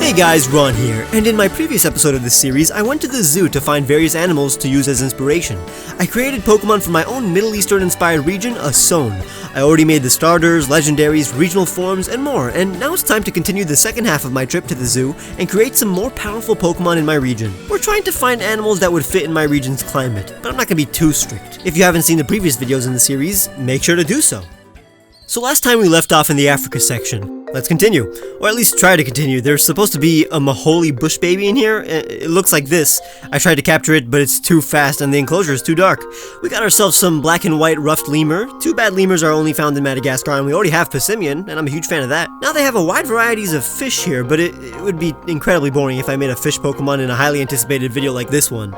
Hey guys, Ron here, and in my previous episode of this series, I went to the zoo to find various animals to use as inspiration. I created Pokemon for my own Middle Eastern inspired region, Assone. I already made the starters, legendaries, regional forms, and more, and now it's time to continue the second half of my trip to the zoo and create some more powerful Pokemon in my region. We're trying to find animals that would fit in my region's climate, but I'm not going to be too strict. If you haven't seen the previous videos in the series, make sure to do so. So last time we left off in the Africa section. Let's continue, or at least try to continue. There's supposed to be a Maholi bush baby in here. It looks like this. I tried to capture it, but it's too fast and the enclosure is too dark. We got ourselves some black and white ruffed lemur. Too bad lemurs are only found in Madagascar, and we already have Passimian, and I'm a huge fan of that. Now they have a wide varieties of fish here, but it would be incredibly boring if I made a fish Pokemon in a highly anticipated video like this one.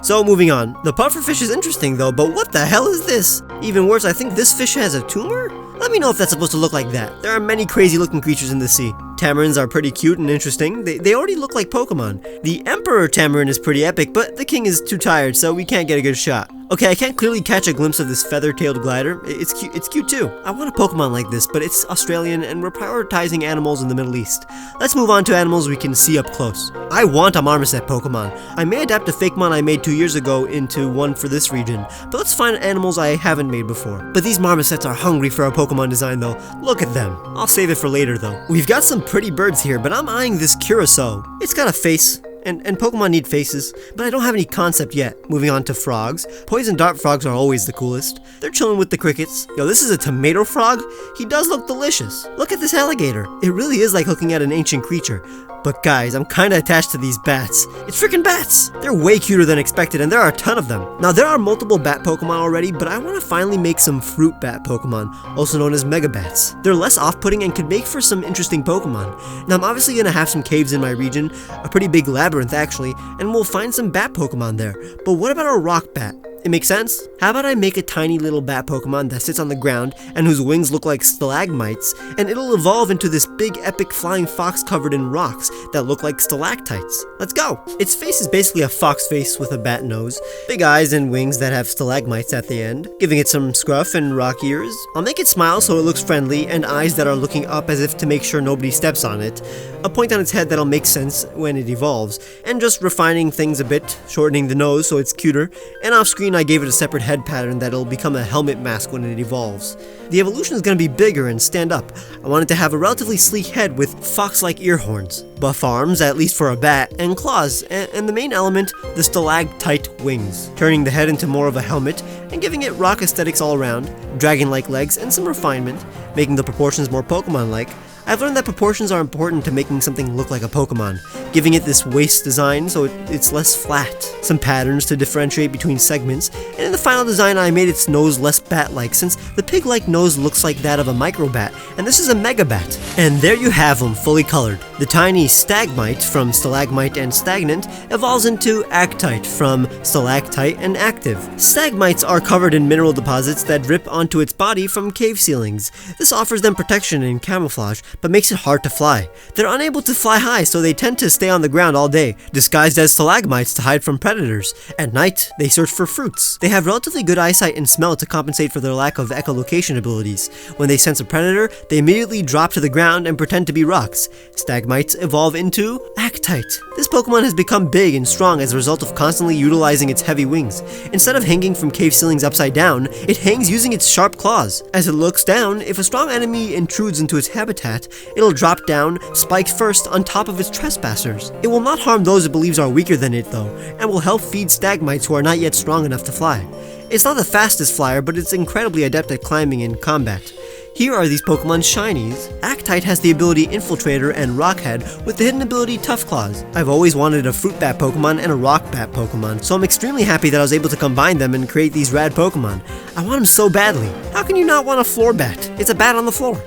So moving on. The pufferfish is interesting though, but what the hell is this? Even worse, I think this fish has a tumor? Let me know if that's supposed to look like that. There are many crazy looking creatures in the sea. Tamarins are pretty cute and interesting. They already look like Pokemon. The Emperor Tamarin is pretty epic, but the King is too tired, so we can't get a good shot. Okay, I can't clearly catch a glimpse of this feather-tailed glider. It's cute too. I want a Pokemon like this, but it's Australian and we're prioritizing animals in the Middle East. Let's move on to animals we can see up close. I want a Marmoset Pokemon. I may adapt a Fakemon I made 2 years ago into one for this region, but let's find animals I haven't made before. But these Marmosets are hungry for a Pokemon design though. Look at them. I'll save it for later though. We've got some pretty birds here, but I'm eyeing this Curacao. It's got a face. And Pokemon need faces, but I don't have any concept yet. Moving on to frogs. Poison dart frogs are always the coolest. They're chilling with the crickets. Yo, this is a tomato frog? He does look delicious. Look at this alligator. It really is like looking at an ancient creature. But guys, I'm kinda attached to these bats. It's freaking bats! They're way cuter than expected, and there are a ton of them. Now, there are multiple bat Pokemon already, but I want to finally make some fruit bat Pokemon, also known as Mega Bats. They're less off-putting and could make for some interesting Pokemon. Now, I'm obviously gonna have some caves in my region, a pretty big labyrinth actually, and we'll find some bat Pokemon there. But what about a rock bat? It makes sense? How about I make a tiny little bat Pokemon that sits on the ground and whose wings look like stalagmites, and it'll evolve into this big epic flying fox covered in rocks that look like stalactites. Let's go! Its face is basically a fox face with a bat nose, big eyes and wings that have stalagmites at the end, giving it some scruff and rock ears. I'll make it smile so it looks friendly, and eyes that are looking up as if to make sure nobody steps on it, a point on its head that'll make sense when it evolves, and just refining things a bit, shortening the nose so it's cuter, and off screen I gave it a separate head pattern that'll become a helmet mask when it evolves. The evolution is going to be bigger and stand up. I want it to have a relatively sleek head with fox-like ear horns, buff arms, at least for a bat, and claws, and the main element, the stalactite wings, turning the head into more of a helmet and giving it rock aesthetics all around, dragon-like legs, and some refinement, making the proportions more Pokemon-like. I've learned that proportions are important to making something look like a Pokemon, giving it this waist design so it's less flat, some patterns to differentiate between segments, and in the final design I made its nose less bat-like since the pig-like nose looks like that of a microbat, and this is a megabat. And there you have them, fully colored. The tiny Stagmite from Stalagmite and Stagnant evolves into Actite from Stalactite and Active. Stagmites are covered in mineral deposits that drip onto its body from cave ceilings. This offers them protection and camouflage, but makes it hard to fly. They're unable to fly high, so they tend to stay on the ground all day, disguised as stalagmites to hide from predators. At night, they search for fruits. They have relatively good eyesight and smell to compensate for their lack of echolocation abilities. When they sense a predator, they immediately drop to the ground and pretend to be rocks. Stagmites evolve into Actite. This Pokemon has become big and strong as a result of constantly utilizing its heavy wings. Instead of hanging from cave ceilings upside down, it hangs using its sharp claws. As it looks down, if a strong enemy intrudes into its habitat, it'll drop down, spike first on top of its trespassers. It will not harm those it believes are weaker than it though, and will help feed Stagmites who are not yet strong enough to fly. It's not the fastest flyer, but it's incredibly adept at climbing in combat. Here are these Pokemon shinies. Actite has the ability Infiltrator and Rockhead with the hidden ability Tough Claws. I've always wanted a Fruit Bat Pokemon and a Rock Bat Pokemon, so I'm extremely happy that I was able to combine them and create these rad Pokemon. I want them so badly. How can you not want a Floor Bat? It's a bat on the floor.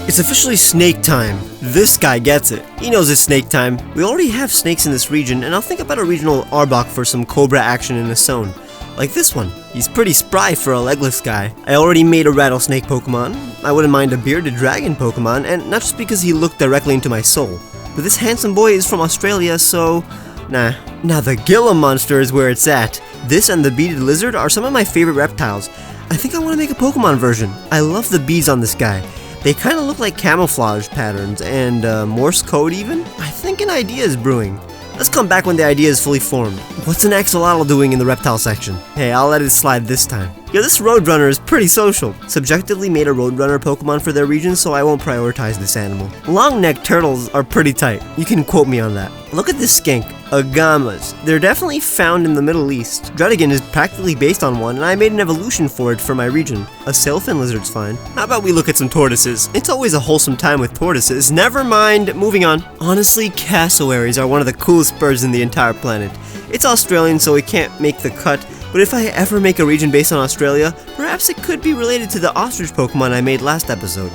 It's officially snake time. This guy gets it. He knows it's snake time. We already have snakes in this region, and I'll think about a regional Arbok for some Cobra action in Assone. Like this one. He's pretty spry for a legless guy. I already made a rattlesnake Pokemon. I wouldn't mind a bearded dragon Pokemon, and not just because he looked directly into my soul. But this handsome boy is from Australia, so... nah. Now the Gila monster is where it's at. This and the beaded lizard are some of my favorite reptiles. I think I want to make a Pokemon version. I love the bees on this guy. They kind of look like camouflage patterns and Morse code even. I think an idea is brewing. Let's come back when the idea is fully formed. What's an axolotl doing in the reptile section? Hey, I'll let it slide this time. Yo, this Roadrunner is pretty social. Subjectively made a Roadrunner Pokemon for their region, so I won't prioritize this animal. Long-necked turtles are pretty tight. You can quote me on that. Look at this skink. Agamas. They're definitely found in the Middle East. Dredigan is practically based on one, and I made an evolution for it for my region. A sailfin lizard's fine. How about we look at some tortoises? It's always a wholesome time with tortoises. Never mind, moving on. Honestly, cassowaries are one of the coolest birds in the entire planet. It's Australian, so it can't make the cut, but if I ever make a region based on Australia, perhaps it could be related to the ostrich Pokemon I made last episode.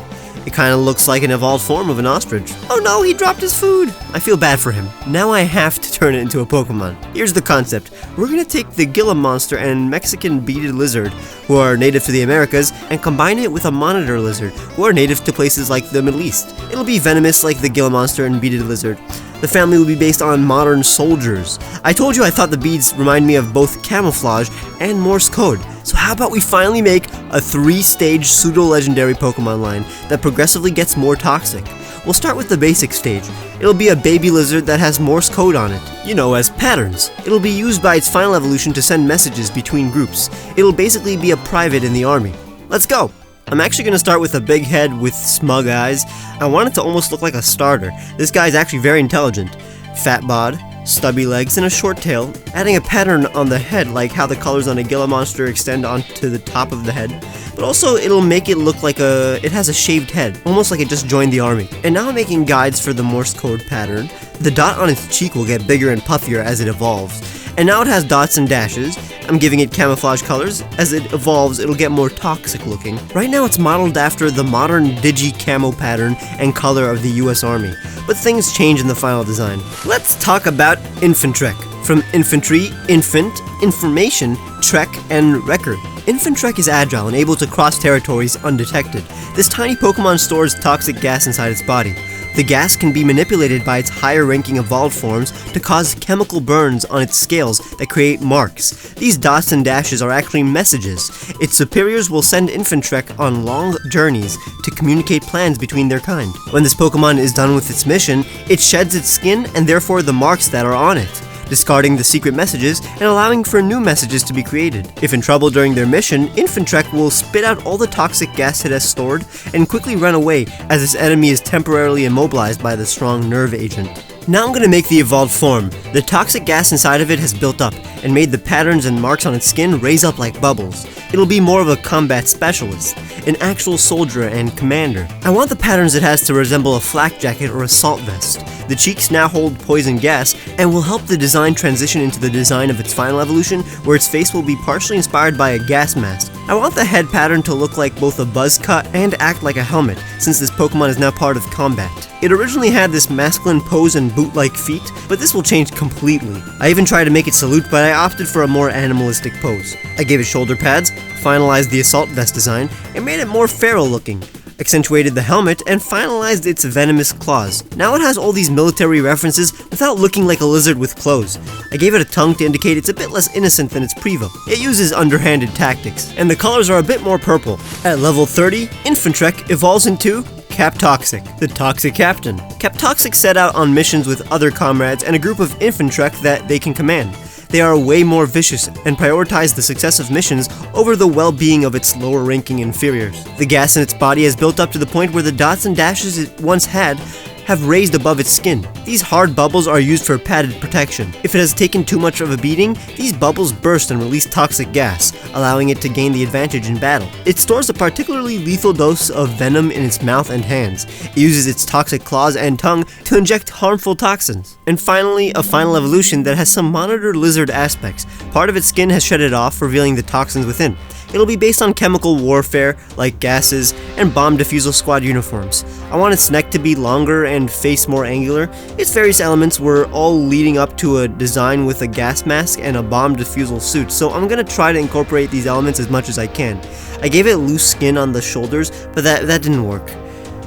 It kinda looks like an evolved form of an ostrich. Oh no, he dropped his food! I feel bad for him. Now I have to turn it into a Pokemon. Here's the concept. We're gonna take the Gila monster and Mexican beaded lizard, who are native to the Americas, and combine it with a monitor lizard, who are native to places like the Middle East. It'll be venomous like the Gila monster and beaded lizard. The family will be based on modern soldiers. I told you I thought the beads remind me of both camouflage and Morse code. So how about we finally make a 3-stage pseudo-legendary Pokemon line that progressively gets more toxic? We'll start with the basic stage. It'll be a baby lizard that has Morse code on it, you know, as patterns. It'll be used by its final evolution to send messages between groups. It'll basically be a private in the army. Let's go! I'm actually going to start with a big head with smug eyes. I want it to almost look like a starter. This guy's actually very intelligent. Fat bod, stubby legs, and a short tail, adding a pattern on the head like how the colors on a Gila monster extend onto the top of the head. But also it'll make it look like it has a shaved head, almost like it just joined the army. And now I'm making guides for the Morse code pattern. The dot on its cheek will get bigger and puffier as it evolves. And now it has dots and dashes. I'm giving it camouflage colors. As it evolves, it'll get more toxic looking. Right now it's modeled after the modern digi-camo pattern and color of the US Army, but things change in the final design. Let's talk about Infantrek. From infantry, infant, information, trek, and record. Infantrek is agile and able to cross territories undetected. This tiny Pokemon stores toxic gas inside its body. The gas can be manipulated by its higher-ranking evolved forms to cause chemical burns on its scales that create marks. These dots and dashes are actually messages. Its superiors will send Infantrek on long journeys to communicate plans between their kind. When this Pokemon is done with its mission, it sheds its skin and therefore the marks that are on it, discarding the secret messages and allowing for new messages to be created. If in trouble during their mission, Infantrek will spit out all the toxic gas it has stored and quickly run away as its enemy is temporarily immobilized by the strong nerve agent. Now I'm going to make the evolved form. The toxic gas inside of it has built up and made the patterns and marks on its skin raise up like bubbles. It'll be more of a combat specialist, an actual soldier and commander. I want the patterns it has to resemble a flak jacket or assault vest. The cheeks now hold poison gas and will help the design transition into the design of its final evolution, where its face will be partially inspired by a gas mask. I want the head pattern to look like both a buzz cut and act like a helmet, since this Pokemon is now part of combat. It originally had this masculine pose and boot-like feet, but this will change completely. I even tried to make it salute, but I opted for a more animalistic pose. I gave it shoulder pads, finalized the assault vest design, and made it more feral looking, accentuated the helmet, and finalized its venomous claws. Now it has all these military references without looking like a lizard with clothes. I gave it a tongue to indicate it's a bit less innocent than its Prevo. It uses underhanded tactics, and the colors are a bit more purple. At level 30, Infantrek evolves into Captoxic, the Toxic Captain. Captoxic set out on missions with other comrades and a group of Infantrek that they can command. They are way more vicious and prioritize the success of missions over the well-being of its lower-ranking inferiors. The gas in its body has built up to the point where the dots and dashes it once had have raised above its skin. These hard bubbles are used for padded protection. If it has taken too much of a beating, these bubbles burst and release toxic gas, allowing it to gain the advantage in battle. It stores a particularly lethal dose of venom in its mouth and hands. It uses its toxic claws and tongue to inject harmful toxins. And finally, a final evolution that has some monitor lizard aspects. Part of its skin has shredded off, revealing the toxins within. It'll be based on chemical warfare, like gases, and bomb defusal squad uniforms. I want its neck to be longer and face more angular. Its various elements were all leading up to a design with a gas mask and a bomb defusal suit, so I'm gonna try to incorporate these elements as much as I can. I gave it loose skin on the shoulders, but that didn't work.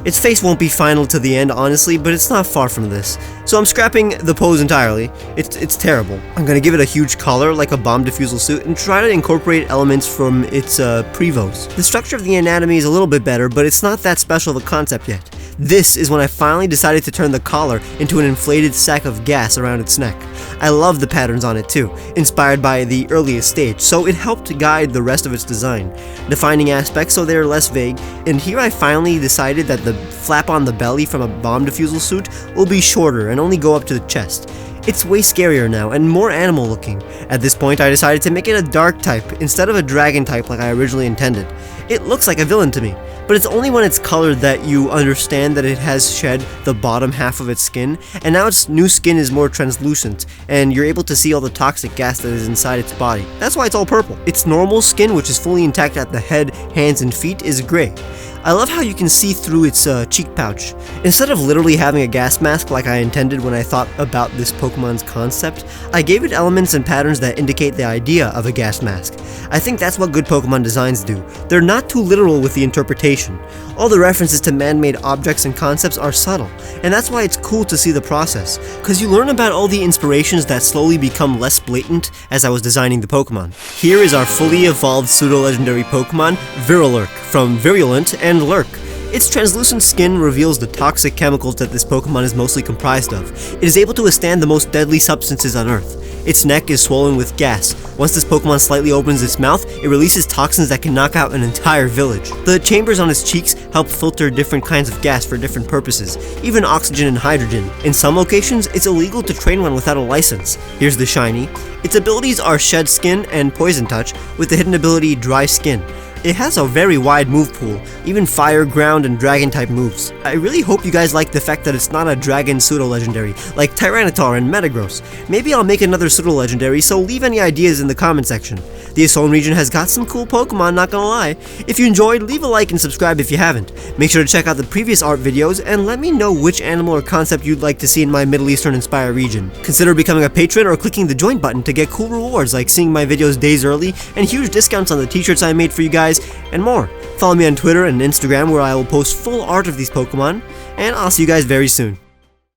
Its face won't be final to the end, honestly, but it's not far from this. So I'm scrapping the pose entirely. It's terrible. I'm gonna give it a huge collar like a bomb defusal suit and try to incorporate elements from its prevos. The structure of the anatomy is a little bit better, but it's not that special of a concept yet. This is when I finally decided to turn the collar into an inflated sack of gas around its neck. I love the patterns on it too, inspired by the earliest stage, so it helped guide the rest of its design, defining aspects so they're less vague, and here I finally decided that the flap on the belly from a bomb defusal suit will be shorter and only go up to the chest. It's way scarier now and more animal looking. At this point I decided to make it a dark type instead of a dragon type like I originally intended. It looks like a villain to me, but it's only when it's colored that you understand that it has shed the bottom half of its skin, and now its new skin is more translucent, and you're able to see all the toxic gas that is inside its body. That's why it's all purple. Its normal skin, which is fully intact at the head, hands, and feet, is gray. I love how you can see through its cheek pouch. Instead of literally having a gas mask like I intended when I thought about this Pokemon's concept, I gave it elements and patterns that indicate the idea of a gas mask. I think that's what good Pokemon designs do. They're not too literal with the interpretation. All the references to man-made objects and concepts are subtle, and that's why it's cool to see the process, because you learn about all the inspirations that slowly become less blatant as I was designing the Pokemon. Here is our fully evolved pseudo-legendary Pokemon, Virulurk, from Virulent and Lurk. Its translucent skin reveals the toxic chemicals that this Pokemon is mostly comprised of. It is able to withstand the most deadly substances on Earth. Its neck is swollen with gas. Once this Pokemon slightly opens its mouth, it releases toxins that can knock out an entire village. The chambers on its cheeks help filter different kinds of gas for different purposes, even oxygen and hydrogen. In some locations, it's illegal to train one without a license. Here's the shiny. Its abilities are Shed Skin and Poison Touch, with the hidden ability Dry Skin. It has a very wide move pool, even fire, ground, and dragon type moves. I really hope you guys like the fact that it's not a dragon pseudo-legendary, like Tyranitar and Metagross. Maybe I'll make another pseudo-legendary, so leave any ideas in the comment section. The Ozone region has got some cool Pokemon, not gonna lie. If you enjoyed, leave a like and subscribe if you haven't. Make sure to check out the previous art videos, and let me know which animal or concept you'd like to see in my Middle Eastern inspired region. Consider becoming a patron or clicking the join button to get cool rewards like seeing my videos days early, and huge discounts on the t-shirts I made for you guys, and more. Follow me on Twitter and Instagram where I will post full art of these Pokemon, and I'll see you guys very soon.